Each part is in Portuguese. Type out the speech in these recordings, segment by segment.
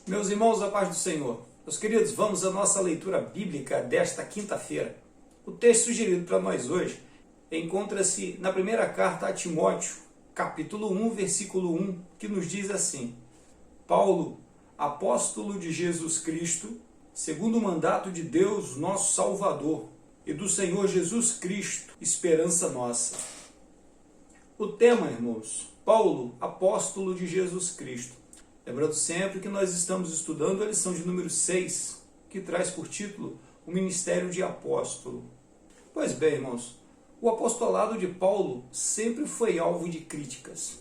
Meus irmãos, a paz do Senhor. Meus queridos, vamos à nossa leitura bíblica desta quinta-feira. O texto sugerido para nós hoje encontra-se na primeira carta a Timóteo, capítulo 1, versículo 1, que nos diz assim: Paulo, apóstolo de Jesus Cristo, segundo o mandato de Deus, nosso Salvador, e do Senhor Jesus Cristo, esperança nossa. O tema, irmãos, Paulo, apóstolo de Jesus Cristo. Lembrando sempre que nós estamos estudando a lição de número 6, que traz por título o Ministério de Apóstolo. Pois bem, irmãos, o apostolado de Paulo sempre foi alvo de críticas.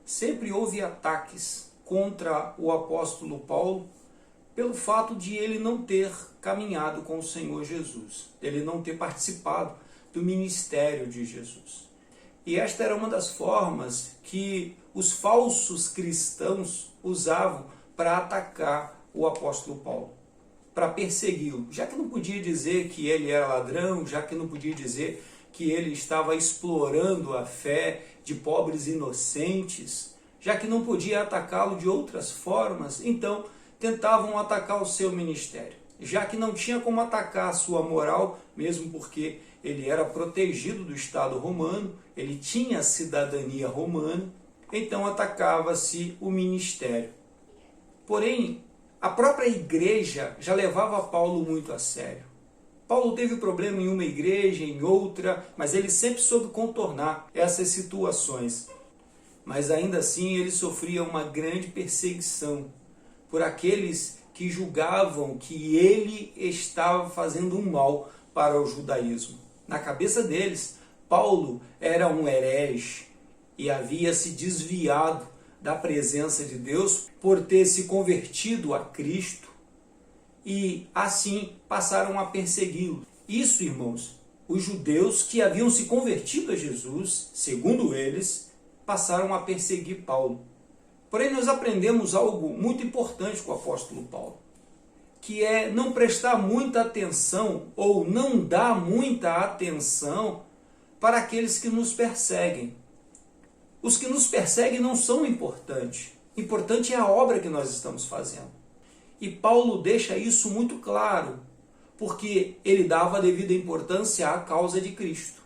Sempre houve ataques contra o apóstolo Paulo pelo fato de ele não ter caminhado com o Senhor Jesus, ele não ter participado do ministério de Jesus. E esta era uma das formas que os falsos cristãos usavam para atacar o apóstolo Paulo, para persegui-lo, já que não podia dizer que ele era ladrão, já que não podia dizer que ele estava explorando a fé de pobres inocentes, já que não podia atacá-lo de outras formas, então tentavam atacar o seu ministério. Já que não tinha como atacar a sua moral, mesmo porque ele era protegido do Estado romano, ele tinha cidadania romana, então atacava-se o ministério. Porém, a própria igreja já levava Paulo muito a sério. Paulo teve problema em uma igreja, em outra, mas ele sempre soube contornar essas situações. Mas ainda assim ele sofria uma grande perseguição por aqueles que julgavam que ele estava fazendo um mal para o judaísmo. Na cabeça deles, Paulo era um herege e havia se desviado da presença de Deus por ter se convertido a Cristo e assim passaram a persegui-lo. Isso, irmãos, os judeus que haviam se convertido a Jesus, segundo eles, passaram a perseguir Paulo. Porém, nós aprendemos algo muito importante com o apóstolo Paulo, que é não prestar muita atenção ou não dar muita atenção para aqueles que nos perseguem. Os que nos perseguem não são importantes. Importante é a obra que nós estamos fazendo. E Paulo deixa isso muito claro, porque ele dava a devida importância à causa de Cristo.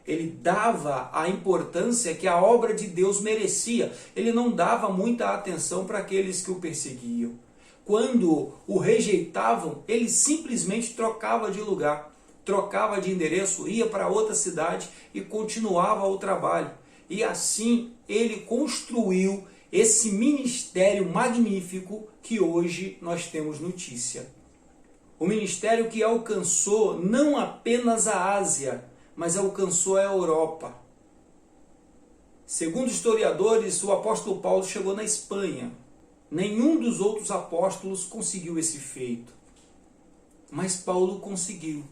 Ele dava a importância que a obra de Deus merecia. Ele não dava muita atenção para aqueles que o perseguiam. Quando o rejeitavam, ele simplesmente trocava de lugar, trocava de endereço, ia para outra cidade e continuava o trabalho. E assim ele construiu esse ministério magnífico que hoje nós temos notícia. O ministério que alcançou não apenas a Ásia, mas alcançou a Europa. Segundo historiadores, o apóstolo Paulo chegou na Espanha. Nenhum dos outros apóstolos conseguiu esse feito. Mas Paulo conseguiu.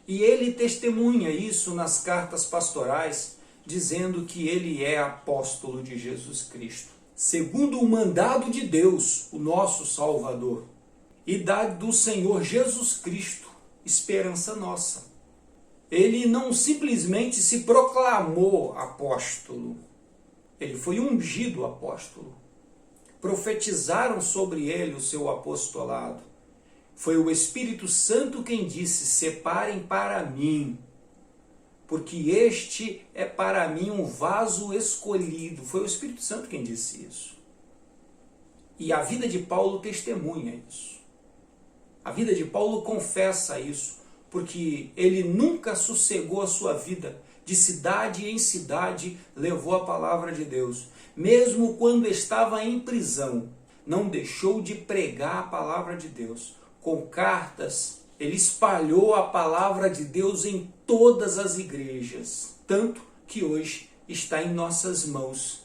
E ele testemunha isso nas cartas pastorais, dizendo que ele é apóstolo de Jesus Cristo, segundo o mandado de Deus, o nosso Salvador, e do Senhor Jesus Cristo, esperança nossa. Ele não simplesmente se proclamou apóstolo, ele foi ungido apóstolo. Profetizaram sobre ele o seu apostolado. Foi o Espírito Santo quem disse: separem para mim, porque este é para mim um vaso escolhido. Foi o Espírito Santo quem disse isso. E a vida de Paulo testemunha isso. A vida de Paulo confessa isso, porque ele nunca sossegou a sua vida. De cidade em cidade levou a palavra de Deus. Mesmo quando estava em prisão, não deixou de pregar a palavra de Deus. Com cartas, ele espalhou a palavra de Deus em todas as igrejas. Tanto que hoje está em nossas mãos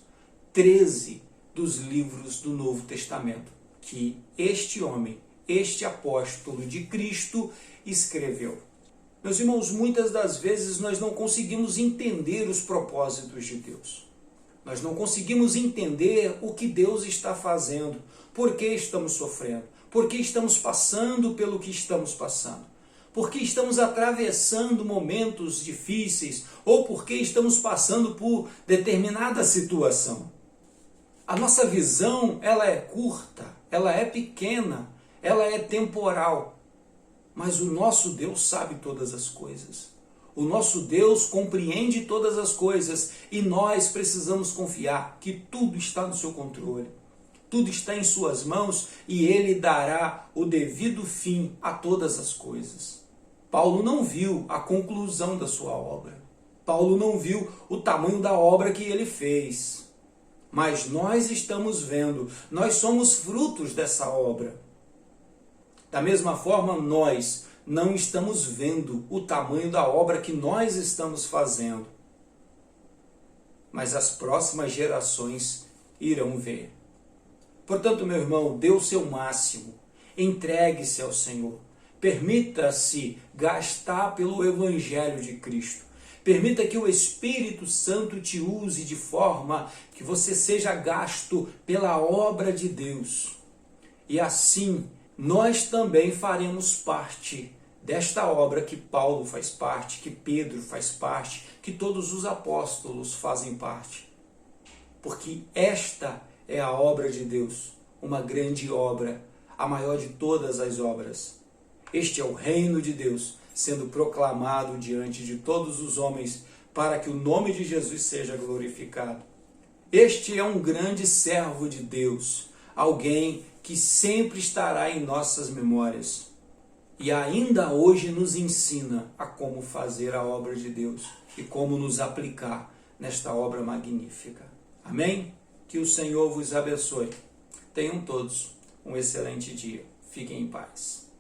13 dos livros do Novo Testamento, que este homem, este apóstolo de Cristo, escreveu. Meus irmãos, muitas das vezes nós não conseguimos entender os propósitos de Deus. Nós não conseguimos entender o que Deus está fazendo, por que estamos sofrendo, por que estamos passando pelo que estamos passando, por que estamos atravessando momentos difíceis ou por que estamos passando por determinada situação. A nossa visão ela é curta, ela é pequena, ela é temporal, mas o nosso Deus sabe todas as coisas. O nosso Deus compreende todas as coisas e nós precisamos confiar que tudo está no seu controle. Tudo está em suas mãos e Ele dará o devido fim a todas as coisas. Paulo não viu a conclusão da sua obra. Paulo não viu o tamanho da obra que ele fez. Mas nós estamos vendo, nós somos frutos dessa obra. Da mesma forma, nós não estamos vendo o tamanho da obra que nós estamos fazendo. Mas as próximas gerações irão ver. Portanto, meu irmão, dê o seu máximo, entregue-se ao Senhor, permita-se gastar pelo Evangelho de Cristo, permita que o Espírito Santo te use de forma que você seja gasto pela obra de Deus. E assim, nós também faremos parte desta obra que Paulo faz parte, que Pedro faz parte, que todos os apóstolos fazem parte. Porque esta é a obra de Deus, uma grande obra, a maior de todas as obras. Este é o reino de Deus, sendo proclamado diante de todos os homens, para que o nome de Jesus seja glorificado. Este é um grande servo de Deus, alguém que sempre estará em nossas memórias. E ainda hoje nos ensina a como fazer a obra de Deus e como nos aplicar nesta obra magnífica. Amém? Que o Senhor vos abençoe. Tenham todos um excelente dia. Fiquem em paz.